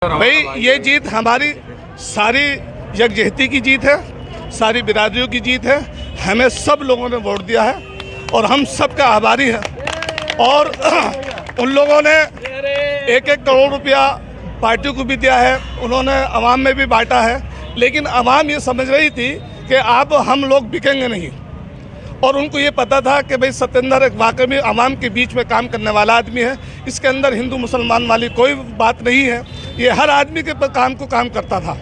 भाई ये जीत हमारी सारी यकजहती की जीत है, सारी बिरादरियों की जीत है। हमें सब लोगों ने वोट दिया है और हम सब का आभारी हैं। और उन लोगों ने 1-1 करोड़ रुपया पार्टी को भी दिया है, उन्होंने अवाम में भी बांटा है। लेकिन अवाम ये समझ रही थी कि अब हम लोग बिकेंगे नहीं, और उनको ये पता था कि भाई सत्येंद्र एक वाकई में अवाम के बीच में काम करने वाला आदमी है। इसके अंदर हिंदू मुसलमान वाली कोई बात नहीं है। ये हर आदमी के काम को काम करता था,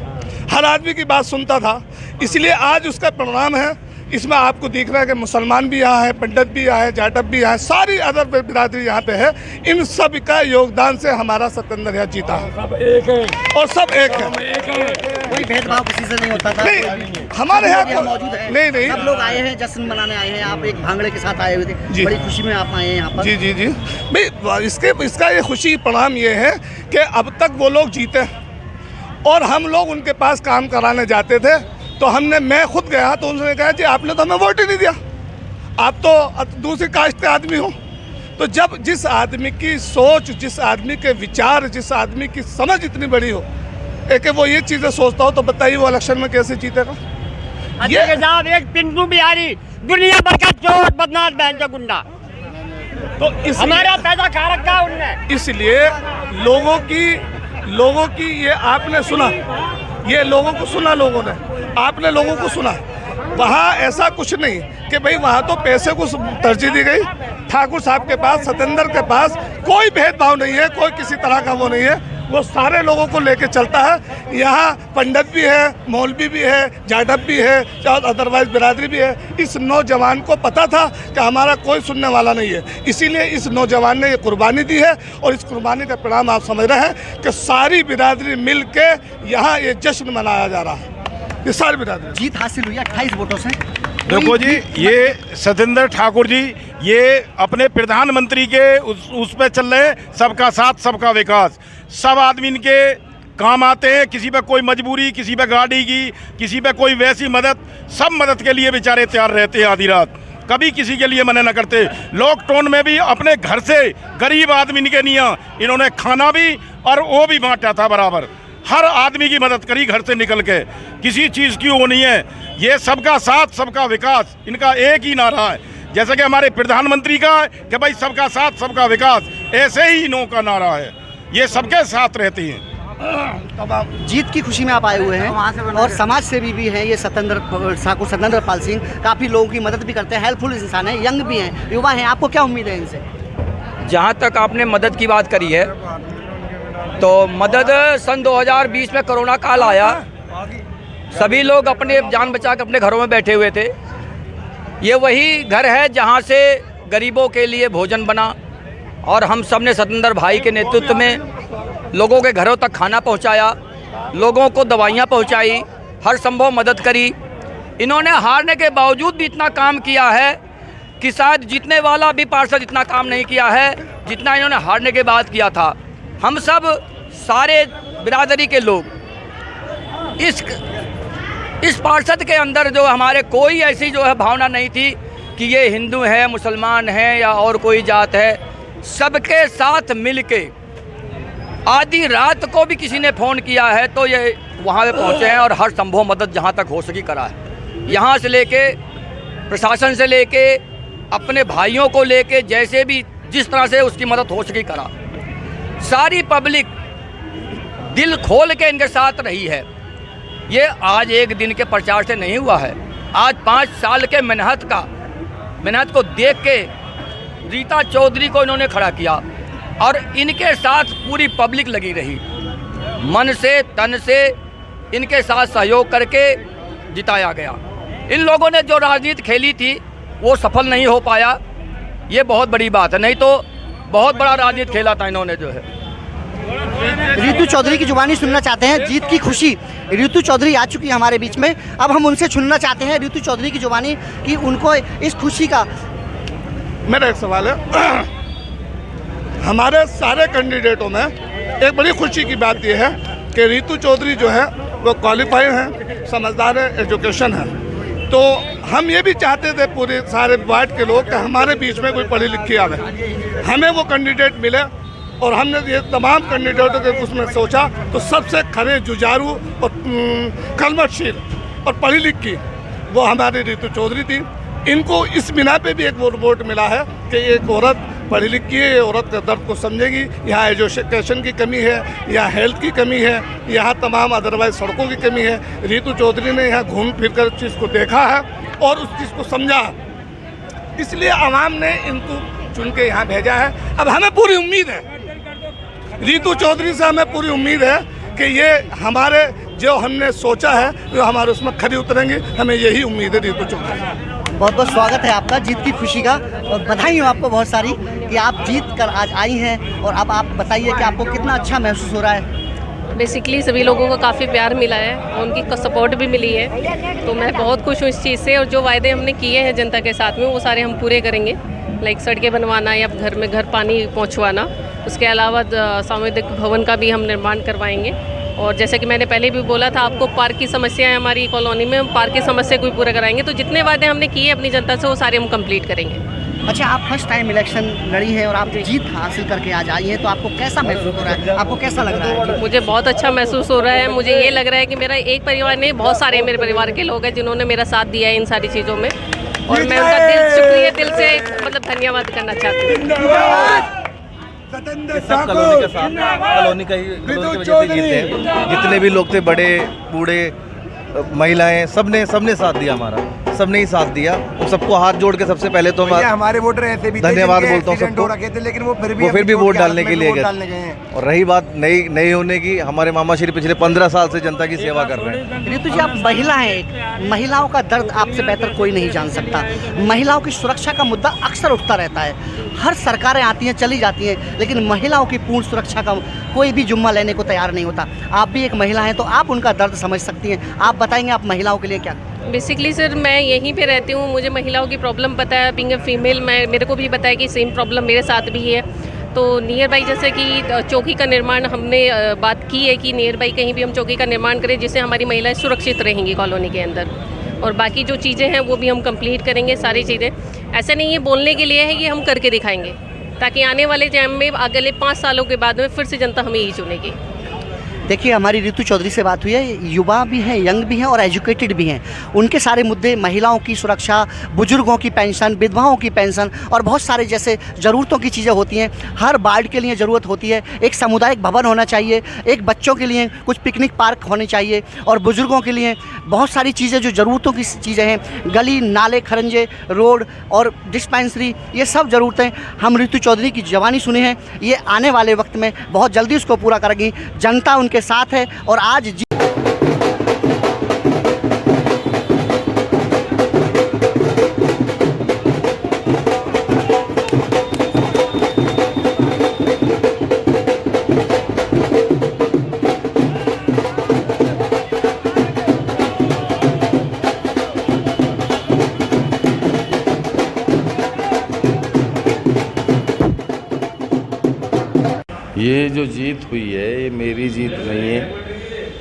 हर आदमी की बात सुनता था। इसलिए आज उसका परिणाम है। इसमें आपको दिख रहा है कि मुसलमान भी यहाँ है, पंडित भी यहाँ है, जाटव भी यहाँ है, सारी अदर बिरादरी यहाँ पे है। इन सब का योगदान से हमारा सत्येंद्र यहाँ जीता है। सब एक है और सब एक है, कोई भेदभाव किसी से नहीं होता था। नहीं, हमारे यहाँ मौजूद है। नहीं, सब लोग आए हैं, जश्न मनाने आए हैं। आप एक भांगड़े के साथ आए हुए थे, बड़ी खुशी में आप आए हैं यहाँ पर। जी भाई, इसका ये खुशी परिणाम ये है कि अब तक वो लोग जीते और हम लोग उनके पास काम कराने जाते थे तो मैं खुद गया तो उन्होंने कहा जी आपने तो हमें वोट ही नहीं दिया, आप तो दूसरी कास्ट के आदमी हो। तो जब जिस आदमी की सोच, जिस आदमी के विचार, जिस आदमी की समझ इतनी बड़ी हो कि वो ये चीज़ें सोचता हो, तो बताइए वो इलेक्शन में कैसे जीतेगा। ये साहब एक पिंटू बिहारी दुनिया भर का चोर बदमाश बहन का गुंडा, तो हमारा पैसा खा रखा है उनने। इसलिए लोगों की ये आपने सुना, ये लोगों को सुना, लोगों ने आपने लोगों को सुना। वहाँ ऐसा कुछ नहीं कि भाई वहाँ तो पैसे को तरजीह दी गई। ठाकुर साहब के पास, सत्येंद्र के पास कोई भेदभाव नहीं है, कोई किसी तरह का वो नहीं है। वो सारे लोगों को लेके चलता है। यहाँ पंडित भी है, मौलवी भी है, जाटव भी है, अदरवाइज बिरादरी भी है। इस नौजवान को पता था कि हमारा कोई सुनने वाला नहीं है, इसीलिए इस नौजवान ने ये कुर्बानी दी है। और इस कुर्बानी का परिणाम आप समझ रहे हैं कि सारी बिरादरी मिल के यहाँ ये जश्न मनाया जा रहा है। ये सारी बिरादरी जीत हासिल हुई 28 वोटों से। देखो जी, ये सत्येंद्र ठाकुर जी ये अपने प्रधानमंत्री के उस पे चल रहे हैं, सबका साथ सबका विकास। सब आदमी इनके काम आते हैं, किसी पे कोई मजबूरी, किसी पे गाड़ी की, किसी पे कोई वैसी मदद, सब मदद के लिए बेचारे तैयार रहते हैं आधी रात। कभी किसी के लिए मना न करते। लॉकडाउन में भी अपने घर से गरीब आदमी के लिए इन्होंने खाना भी और वो भी बांटा था बराबर। हर आदमी की मदद करी घर से निकल के, किसी चीज़ की वो नहीं है। ये सबका साथ सबका विकास, इनका एक ही नारा है, जैसे कि हमारे प्रधानमंत्री का है कि भाई सबका साथ सबका विकास, ऐसे ही इनों का नारा है। ये सबके साथ रहती हैं। जीत की खुशी में आप आए हुए हैं और समाज सेवी भी हैं। ये सत्येंद्र पाल सिंह काफ़ी लोगों की मदद भी करते हैं, हेल्पफुल इंसान है, यंग भी हैं, युवा हैं। आपको क्या उम्मीद है इनसे? जहाँ तक आपने मदद की बात करी है तो मदद सन 2020 में कोरोना काल आया, सभी लोग अपने जान बचा के अपने घरों में बैठे हुए थे। ये वही घर है जहाँ से गरीबों के लिए भोजन बना और हम सब ने सत्येंद्र भाई के नेतृत्व में लोगों के घरों तक खाना पहुँचाया, लोगों को दवाइयाँ पहुँचाई, हर संभव मदद करी। इन्होंने हारने के बावजूद भी इतना काम किया है कि शायद जीतने वाला भी पार्षद इतना काम नहीं किया है जितना इन्होंने हारने के बाद किया था। हम सब सारे बिरादरी के लोग इस पार्षद के अंदर जो हमारे कोई ऐसी जो है भावना नहीं थी कि ये हिंदू है, मुसलमान है या और कोई जात है। सबके साथ मिलके आधी रात को भी किसी ने फ़ोन किया है तो ये वहाँ पे पहुँचे हैं और हर संभव मदद जहाँ तक हो सकी करा है। यहाँ से लेके प्रशासन से लेके अपने भाइयों को लेके जैसे भी जिस तरह से उसकी मदद हो सकी करा। सारी पब्लिक दिल खोल के इनके साथ रही है। ये आज एक दिन के प्रचार से नहीं हुआ है, आज 5 साल के मेहनत को देख के रीता चौधरी को इन्होंने खड़ा किया और इनके साथ पूरी पब्लिक लगी रही, मन से तन से इनके साथ सहयोग करके जिताया गया। इन लोगों ने जो राजनीति खेली थी वो सफल नहीं हो पाया, ये बहुत बड़ी बात है, नहीं तो बहुत बड़ा राजनीति खेला था इन्होंने जो है। रितु चौधरी की जुबानी सुनना चाहते हैं, जीत की खुशी। रितु चौधरी आ चुकी है हमारे बीच में, अब हम उनसे सुनना चाहते हैं रितु चौधरी की जुबानी कि उनको इस खुशी का। मेरा एक सवाल है, हमारे सारे कैंडिडेटों में एक बड़ी खुशी की बात यह है कि रितु चौधरी जो है वो क्वालिफाइड है, समझदार है, एजुकेशन है। तो हम ये भी चाहते थे पूरे सारे वार्ड के लोग कि हमारे बीच में कोई पढ़ी लिखी आवे, हमें वो कैंडिडेट मिले और हमने ये तमाम कैंडिडेटों के उसमें सोचा तो सबसे खरे, जुझारू और कलमतशील और पढ़ी लिखी वो हमारी रितु चौधरी थी। इनको इस बिना पे भी एक वोट मिला है कि एक औरत पढ़ी लिखी है, औरत के दर्द को समझेगी। यहाँ एजुकेशन की कमी है, यहाँ हेल्थ की कमी है, यहाँ तमाम अदरवाइज सड़कों की कमी है। रितु चौधरी ने यहाँ घूम फिर कर उस चीज़ को देखा है और उस चीज़ को समझा, इसलिए आवाम ने इनको चुन के यहाँ भेजा है। अब हमें पूरी उम्मीद है, रितु चौधरी से हमें पूरी उम्मीद है कि ये हमारे जो हमने सोचा है वो हमारे उसमें खरी उतरेंगे। हमें यही उम्मीद है रितु चौधरी। बहुत बहुत स्वागत है आपका जीत की खुशी का, और बधाई हो आपको बहुत सारी कि आप जीत कर आज आई हैं। और अब आप बताइए कि आपको कितना अच्छा महसूस हो रहा है। बेसिकली सभी लोगों को काफ़ी प्यार मिला है और उनकी सपोर्ट भी मिली है, तो मैं बहुत खुश हूँ इस चीज़ से। और जो वायदे हमने किए हैं जनता के साथ में वो सारे हम पूरे करेंगे, लाइक सड़कें बनवाना या घर में घर पानी पहुँचवाना। उसके अलावा सामुदायिक भवन का भी हम निर्माण करवाएंगे। और जैसे कि मैंने पहले भी बोला था आपको, पार्क की समस्या है हमारी कॉलोनी में, हम पार्क की समस्या को भी पूरा कराएंगे। तो जितने वादे हमने किए अपनी जनता से वो सारे हम कंप्लीट करेंगे। अच्छा, आप फर्स्ट टाइम इलेक्शन लड़ी हैं और आप जीत हासिल करके आज आई हैं, तो आपको कैसा महसूस हो रहा है, आपको कैसा लग रहा है? मुझे बहुत अच्छा महसूस हो रहा है। मुझे ये लग रहा है कि मेरा एक परिवार नहीं, बहुत सारे मेरे परिवार के लोग हैं जिन्होंने मेरा साथ दिया है इन सारी चीज़ों में, और मैं उनका शुक्रिया दिल से मतलब धन्यवाद करना चाहती हूँ। सब कॉलोनी के साथ, कॉलोनी की वजह से जीते हैं। जितने भी लोग थे, बड़े बूढ़े महिलाएं, सबने साथ दिया, हमारा सबने ही साथ दिया। और सबको हाथ जोड़ के सबसे पहले तो मैं हमारे वोटर ऐसे भी धन्यवाद बोलता हूँ सबको, लेकिन वो फिर भी वोट डालने के लिए गए। और रही बात नई होने की, हमारे मामा श्री पिछले 15 साल से जनता की सेवा कर रहे हैं। रितु जी, आप महिला हैं, एक महिलाओं का दर्द आपसे बेहतर कोई नहीं जान सकता। महिलाओं की सुरक्षा का मुद्दा अक्सर उठता रहता है। हर सरकारें आती हैं, चली जाती हैं, लेकिन महिलाओं की पूर्ण सुरक्षा का कोई भी जिम्मा लेने को तैयार नहीं होता। आप भी एक महिला हैं, तो आप उनका दर्द समझ सकती हैं। आप बताएंगे आप महिलाओं के लिए क्या? बेसिकली सर, मैं यहीं पे रहती हूँ, मुझे महिलाओं की प्रॉब्लम पता है। बीइंग ए फीमेल, मेरे को भी पता है कि सेम प्रॉब्लम मेरे साथ भी है। तो नियर बाई जैसे कि चौकी का निर्माण हमने बात की है कि नियर बाई कहीं भी हम चौकी का निर्माण करें जिससे हमारी महिलाएं सुरक्षित रहेंगी कॉलोनी के अंदर। और बाकी जो चीज़ें हैं वो भी हम कंप्लीट करेंगे, सारी चीज़ें। ऐसा नहीं है बोलने के लिए है, कि हम करके दिखाएंगे, ताकि आने वाले टाइम में अगले 5 सालों के बाद में फिर से जनता हमें ही चुनेगी। देखिए, हमारी रितु चौधरी से बात हुई है। युवा भी हैं, यंग भी हैं और एजुकेटेड भी हैं। उनके सारे मुद्दे, महिलाओं की सुरक्षा, बुजुर्गों की पेंशन, विधवाओं की पेंशन और बहुत सारे जैसे ज़रूरतों की चीज़ें होती हैं। हर वार्ड के लिए ज़रूरत होती है। एक सामुदायिक भवन होना चाहिए, एक बच्चों के लिए कुछ पिकनिक पार्क होने चाहिए, और बुजुर्गों के लिए बहुत सारी चीज़ें जो ज़रूरतों की चीज़ें हैं, गली नाले खरंजे, रोड और डिस्पेंसरी, ये सब ज़रूरतें हम रितु चौधरी की जवानी सुने हैं। ये आने वाले वक्त में बहुत जल्दी उसको पूरा करेंगी। जनता उनके साथ है। और आज ये जो जीत हुई है, ये मेरी जीत नहीं है,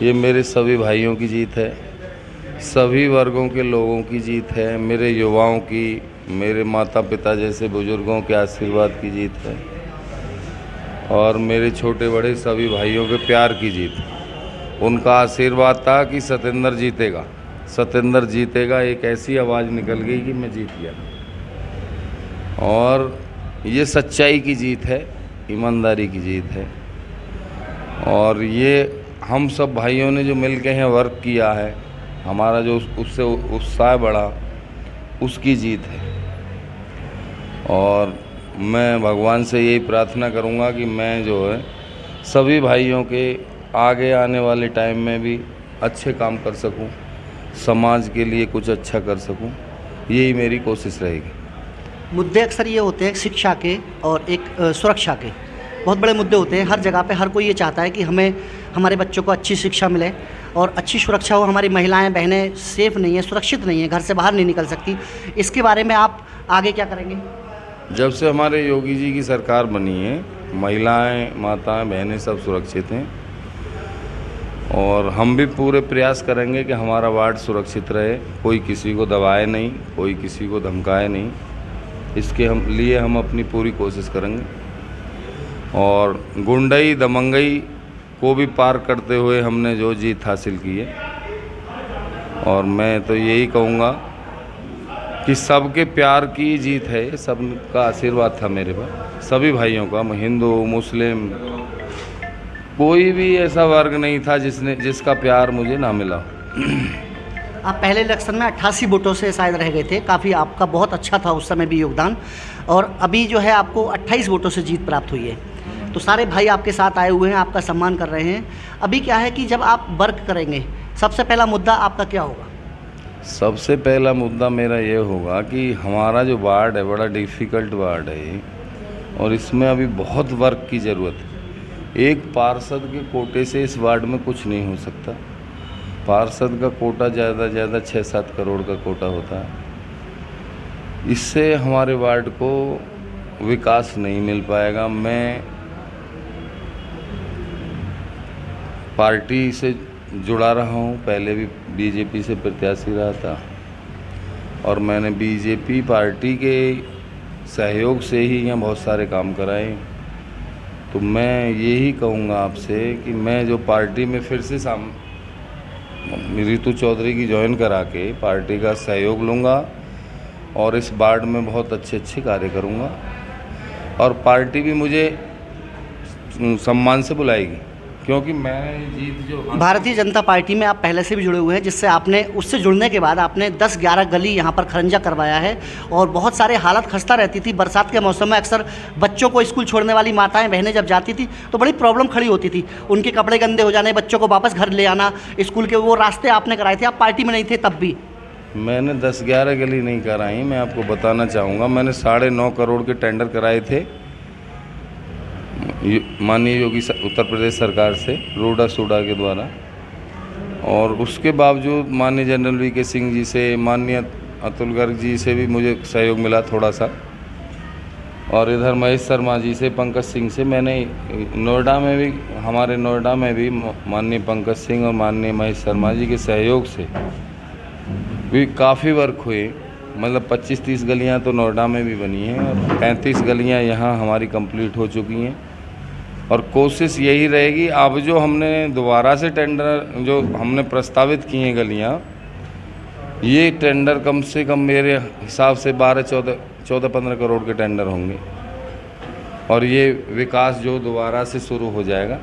ये मेरे सभी भाइयों की जीत है, सभी वर्गों के लोगों की जीत है, मेरे युवाओं की, मेरे माता पिता जैसे बुजुर्गों के आशीर्वाद की जीत है, और मेरे छोटे बड़े सभी भाइयों के प्यार की जीत। उनका आशीर्वाद था कि सतेंद्र जीतेगा, सतेंद्र जीतेगा। एक ऐसी आवाज़ निकल गई कि मैं जीत गया। और ये सच्चाई की जीत है, ईमानदारी की जीत है। और ये हम सब भाइयों ने जो मिल के हैं वर्क किया है, हमारा जो उससे उत्साह बढ़ा, उसकी जीत है। और मैं भगवान से यही प्रार्थना करूंगा कि मैं जो है सभी भाइयों के आगे आने वाले टाइम में भी अच्छे काम कर सकूं, समाज के लिए कुछ अच्छा कर सकूं, यही मेरी कोशिश रहेगी। मुद्दे अक्सर ये होते हैं शिक्षा के और एक सुरक्षा के, बहुत बड़े मुद्दे होते हैं हर जगह पे। हर कोई ये चाहता है कि हमें हमारे बच्चों को अच्छी शिक्षा मिले और अच्छी सुरक्षा हो। हमारी महिलाएं बहनें सेफ़ नहीं है, सुरक्षित नहीं है, घर से बाहर नहीं निकल सकती। इसके बारे में आप आगे क्या करेंगे? जब से हमारे योगी जी की सरकार बनी है, महिलाएं, माताएं, बहनें सब सुरक्षित हैं। और हम भी पूरे प्रयास करेंगे कि हमारा वार्ड सुरक्षित रहे, कोई किसी को दबाए नहीं, कोई किसी को धमकाए नहीं। इसके लिए हम अपनी पूरी कोशिश करेंगे। और गुंडई दमंगई को भी पार करते हुए हमने जो जीत हासिल की है। और मैं तो यही कहूँगा कि सबके प्यार की जीत है, सबका आशीर्वाद था मेरे पर, सभी भाइयों का, हिंदू मुस्लिम कोई भी ऐसा वर्ग नहीं था जिसका प्यार मुझे ना मिला। आप पहले इलेक्शन में 88 वोटों से शायद रह गए थे, काफ़ी आपका बहुत अच्छा था उस समय भी योगदान, और अभी जो है आपको 28 वोटों से जीत प्राप्त हुई है। तो सारे भाई आपके साथ आए हुए हैं, आपका सम्मान कर रहे हैं। अभी क्या है कि जब आप वर्क करेंगे, सबसे पहला मुद्दा आपका क्या होगा? सबसे पहला मुद्दा मेरा ये होगा कि हमारा जो वार्ड है बड़ा डिफ़िकल्ट वार्ड है ये, और इसमें अभी बहुत वर्क की ज़रूरत है। एक पार्षद के कोटे से इस वार्ड में कुछ नहीं हो सकता। पार्षद का कोटा ज़्यादा 6-7 करोड़ का कोटा होता है। इससे हमारे वार्ड को विकास नहीं मिल पाएगा। मैं पार्टी से जुड़ा रहा हूँ, पहले भी बीजेपी से प्रत्याशी रहा था, और मैंने बीजेपी पार्टी के सहयोग से ही यहाँ बहुत सारे काम कराए। तो मैं यही कहूँगा आपसे कि मैं जो पार्टी में फिर से रितु चौधरी की ज्वाइन करा के पार्टी का सहयोग लूँगा और इस वार्ड में बहुत अच्छे कार्य करूँगा, और पार्टी भी मुझे सम्मान से बुलाएगी, क्योंकि मैं जीत जो भारतीय जनता पार्टी में आप पहले से भी जुड़े हुए हैं, जिससे आपने उससे जुड़ने के बाद आपने 10-11 गली यहाँ पर खरंजा करवाया है, और बहुत सारे हालत खस्ता रहती थी। बरसात के मौसम में अक्सर बच्चों को स्कूल छोड़ने वाली माताएं बहनें जब जाती थी तो बड़ी प्रॉब्लम खड़ी होती थी, उनके कपड़े गंदे हो जाने, बच्चों को वापस घर ले आना, स्कूल के वो रास्ते आपने कराए थे। आप पार्टी में नहीं थे तब भी। मैंने 10-11 गली नहीं कराई, मैं आपको बताना चाहूँगा, मैंने 9.5 करोड़ के टेंडर कराए थे माननीय योगी उत्तर प्रदेश सरकार से रोडा सूडा के द्वारा, और उसके बावजूद माननीय जनरल वीके सिंह जी से, माननीय अतुल गर्ग जी से भी मुझे सहयोग मिला थोड़ा सा, और इधर महेश शर्मा जी से, पंकज सिंह से। मैंने नोएडा में भी, हमारे नोएडा में भी माननीय पंकज सिंह और माननीय महेश शर्मा जी के सहयोग से भी काफ़ी वर्क हुए। मतलब 25-30 गलियां तो नोएडा में भी बनी हैं, और 35 गलियां यहाँ हमारी कंप्लीट हो चुकी हैं, और कोशिश यही रहेगी। अब जो हमने दोबारा से टेंडर जो हमने प्रस्तावित किए हैं गलियां, ये टेंडर कम से कम मेरे हिसाब से 12-14-15 करोड़ के टेंडर होंगे, और ये विकास जो दोबारा से शुरू हो जाएगा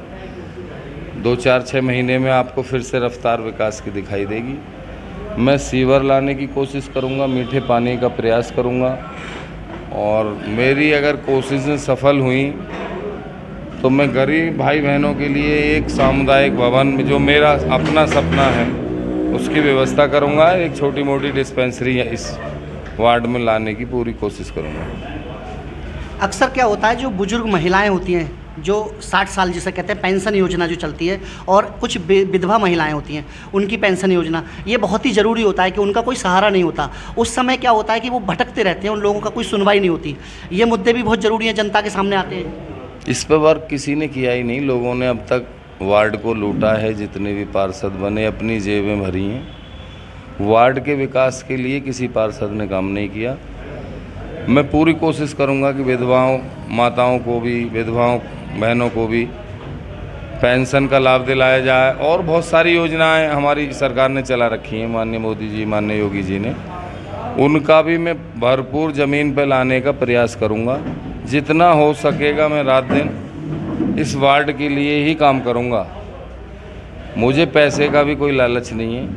2-4-6 महीने में आपको फिर से रफ्तार विकास की दिखाई देगी। मैं सीवर लाने की कोशिश करूंगा, मीठे पानी का प्रयास करूंगा, और मेरी अगर कोशिशें सफल हुई तो मैं गरीब भाई बहनों के लिए एक सामुदायिक भवन जो मेरा अपना सपना है उसकी व्यवस्था करूंगा। एक छोटी मोटी डिस्पेंसरी इस वार्ड में लाने की पूरी कोशिश करूंगा। अक्सर क्या होता है, जो बुजुर्ग महिलाएं होती हैं, जो 60 साल जिसे कहते हैं, पेंशन योजना जो चलती है, और कुछ विधवा महिलाएं होती हैं, उनकी पेंशन योजना, ये बहुत ही ज़रूरी होता है कि उनका कोई सहारा नहीं होता। उस समय क्या होता है कि वो भटकते रहते हैं, उन लोगों का कोई सुनवाई नहीं होती। ये मुद्दे भी बहुत ज़रूरी हैं, जनता के सामने आते हैं। इस पर वर्क किसी ने किया ही नहीं। लोगों ने अब तक वार्ड को लूटा है, जितने भी पार्षद बने अपनी जेबें भरी हैं। वार्ड के विकास के लिए किसी पार्षद ने काम नहीं किया। मैं पूरी कोशिश करूंगा कि विधवाओं माताओं को भी, विधवाओं बहनों को भी पेंशन का लाभ दिलाया जाए, और बहुत सारी योजनाएं हमारी सरकार ने चला रखी हैं, माननीय मोदी जी, माननीय योगी जी ने, उनका भी मैं भरपूर ज़मीन पर लाने का प्रयास करूंगा। जितना हो सकेगा मैं रात दिन इस वार्ड के लिए ही काम करूंगा। मुझे पैसे का भी कोई लालच नहीं है,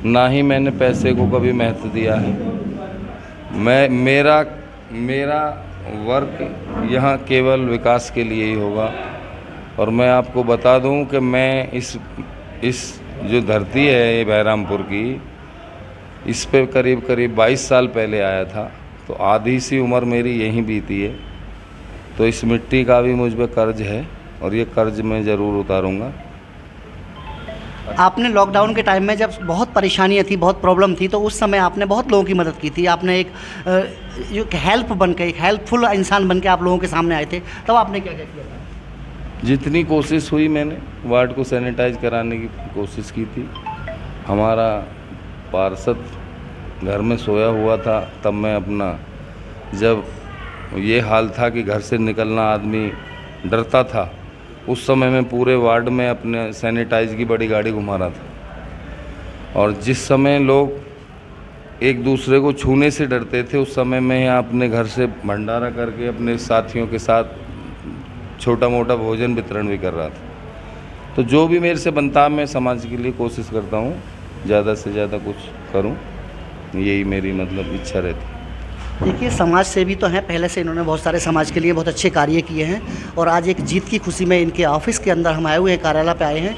ना ही मैंने पैसे को कभी महत्व दिया है। मेरा वर्क यहाँ केवल विकास के लिए ही होगा। और मैं आपको बता दूं कि मैं इस जो धरती है ये बहरामपुर की, इस पे करीब 22 साल पहले आया था, तो आधी सी उम्र मेरी यहीं बीती है। तो इस मिट्टी का भी मुझ पर कर्ज है, और ये कर्ज मैं ज़रूर उतारूंगा। आपने लॉकडाउन के टाइम में जब बहुत परेशानियां थी, बहुत प्रॉब्लम थी, तो उस समय आपने बहुत लोगों की मदद की थी। आपने एक हेल्प बन के, एक हेल्पफुल इंसान बन के आप लोगों के सामने आए थे। तब आपने क्या क्या किया था? जितनी कोशिश हुई, मैंने वार्ड को सैनिटाइज कराने की कोशिश की थी। हमारा पार्षद घर में सोया हुआ था, तब मैं अपना, जब ये हाल था कि घर से निकलना आदमी डरता था, उस समय मैं पूरे वार्ड में अपने सैनिटाइज की बड़ी गाड़ी घुमा रहा था। और जिस समय लोग एक दूसरे को छूने से डरते थे, उस समय मैं यहाँ अपने घर से भंडारा करके अपने साथियों के साथ छोटा मोटा भोजन वितरण भी कर रहा था। तो जो भी मेरे से बनता है मैं समाज के लिए कोशिश करता हूँ, ज़्यादा से ज़्यादा कुछ करूँ, यही मेरी मतलब इच्छा रहती है। देखिए, समाज सेवी तो हैं, पहले से इन्होंने बहुत सारे समाज के लिए बहुत अच्छे कार्य किए हैं और आज एक जीत की खुशी में इनके ऑफिस के अंदर हम आए हुए हैं, कार्यालय पे आए हैं।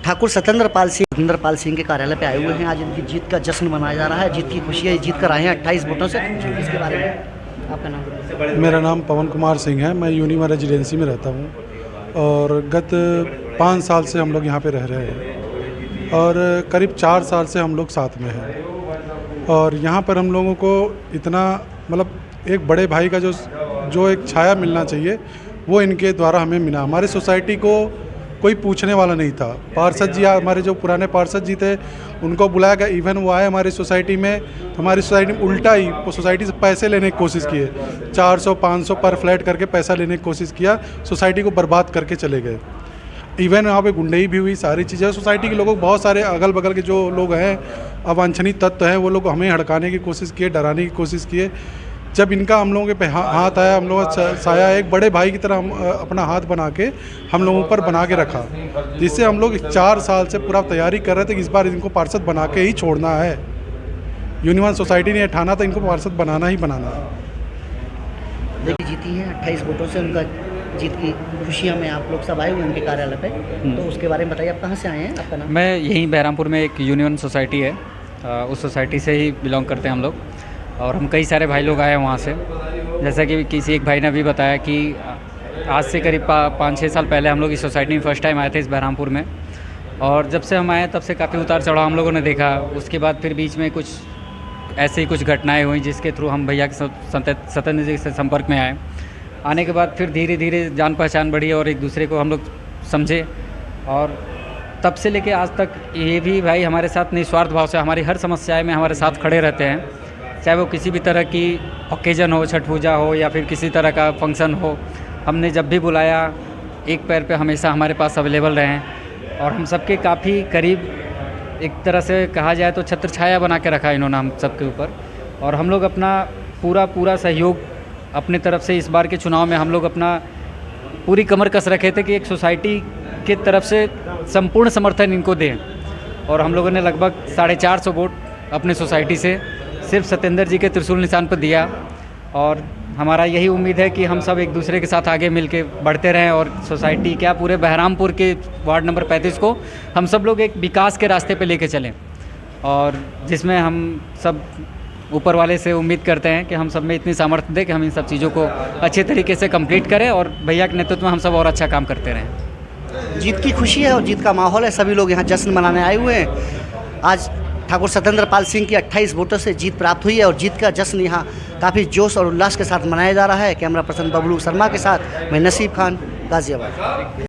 ठाकुर सत्येंद्र पाल सिंह के कार्यालय पे आए हुए हैं। आज इनकी जीत का जश्न मनाया जा रहा है, जीत की खुशी है, जीत कर आए हैं 28 वोटों से। इसके बारे में आपका नाम? मेरा नाम पवन कुमार सिंह है, मैं यूनिमा रेजिडेंसी में रहता हूँ और गत 5 साल से हम लोग यहाँ पे रह रहे हैं और करीब 4 साल से हम लोग साथ में हैं। और यहाँ पर हम लोगों को इतना मतलब एक बड़े भाई का जो एक छाया मिलना चाहिए वो इनके द्वारा हमें मिला। हमारी सोसाइटी को कोई पूछने वाला नहीं था। पार्षद जी, हमारे जो पुराने पार्षद जी थे, उनको बुलाया गया, इवन वो आए हमारी सोसाइटी में। हमारी सोसाइटी में उल्टा ही सोसाइटी से पैसे लेने की कोशिश किए, 400-500 पर फ्लैट करके पैसा लेने की कोशिश किया, सोसाइटी को बर्बाद करके चले गए। इवन यहाँ पे गुंडई भी हुई, सारी चीज़ें। सोसाइटी के लोगों, बहुत सारे अगल बगल के जो लोग हैं, अवांछनीय तत्व हैं, वो लोग हमें हड़काने की कोशिश किए, डराने की कोशिश किए। जब इनका हम लोगों के हाथ आया, हम लोगों का साया एक बड़े भाई की तरह हम अपना हाथ बना के हम लोगों पर बना के रखा, जिससे हम लोग 4 साल से पूरा तैयारी कर रहे थे कि इस बार इनको पार्षद बना के ही छोड़ना है। यूनिवन सोसाइटी ने ठाना था इनको पार्षद बनाना ही बनाना है। देखिए, जीती है 28 वोटों से, उनका जीत की खुशियाँ में आप लोग सब आए हुए उनके कार्यालय पे, तो उसके बारे में बताइए, आप कहाँ से आए हैं, आपका नाम? मैं यहीं बहरामपुर में एक यूनियन सोसाइटी है, उस सोसाइटी से ही बिलोंग करते हैं हम लोग और हम कई सारे भाई लोग आए हैं वहाँ से। जैसा कि किसी एक भाई ने भी बताया कि आज से करीब 5-6 साल पहले हम लोग इस सोसाइटी में फर्स्ट टाइम आए थे इस बहरामपुर में, और जब से हम आए तब से काफ़ी उतार चढ़ाव हम लोगों ने देखा। उसके बाद फिर बीच में कुछ ऐसे ही कुछ घटनाएँ हुई जिसके थ्रू हम भैया के सत्येंद्र जी से संपर्क में आए। आने के बाद फिर धीरे धीरे जान पहचान बढ़ी और एक दूसरे को हम लोग समझे, और तब से लेके आज तक ये भी भाई हमारे साथ निस्वार्थ भाव से हमारी हर समस्याएं में हमारे साथ खड़े रहते हैं। चाहे वो किसी भी तरह की ओकेजन हो, छठ पूजा हो या फिर किसी तरह का फंक्शन हो, हमने जब भी बुलाया एक पैर पे हमेशा हमारे पास अवेलेबल रहे हैं और हम सबके काफ़ी करीब, एक तरह से कहा जाए तो छत्र छाया बना के रखा इन्होंने हम सबके ऊपर। और हम लोग अपना पूरा सहयोग अपने तरफ से इस बार के चुनाव में हम लोग अपना पूरी कमर कस रखे थे कि एक सोसाइटी के तरफ से संपूर्ण समर्थन इनको दें, और हम लोगों ने लगभग 450 वोट अपने सोसाइटी से सिर्फ सत्येंद्र जी के त्रिशूल निशान पर दिया। और हमारा यही उम्मीद है कि हम सब एक दूसरे के साथ आगे मिल के बढ़ते रहें और सोसाइटी क्या पूरे बहरामपुर के वार्ड नंबर 35 को हम सब लोग एक विकास के रास्ते पे लेके चलें, और जिसमें हम सब ऊपर वाले से उम्मीद करते हैं कि हम सब में इतनी सामर्थ्य दें कि हम इन सब चीज़ों को अच्छे तरीके से कंप्लीट करें और भैया के नेतृत्व में हम सब और अच्छा काम करते रहें। जीत की खुशी है और जीत का माहौल है, सभी लोग यहाँ जश्न मनाने आए हुए हैं। आज ठाकुर सत्येंद्र पाल सिंह की 28 वोटों से जीत प्राप्त हुई है और जीत का जश्न यहाँ काफ़ी जोश और उल्लास के साथ मनाया जा रहा है। कैमरा पर्सन बबलू शर्मा के साथ मैं नसीब खान, गाज़ियाबाद।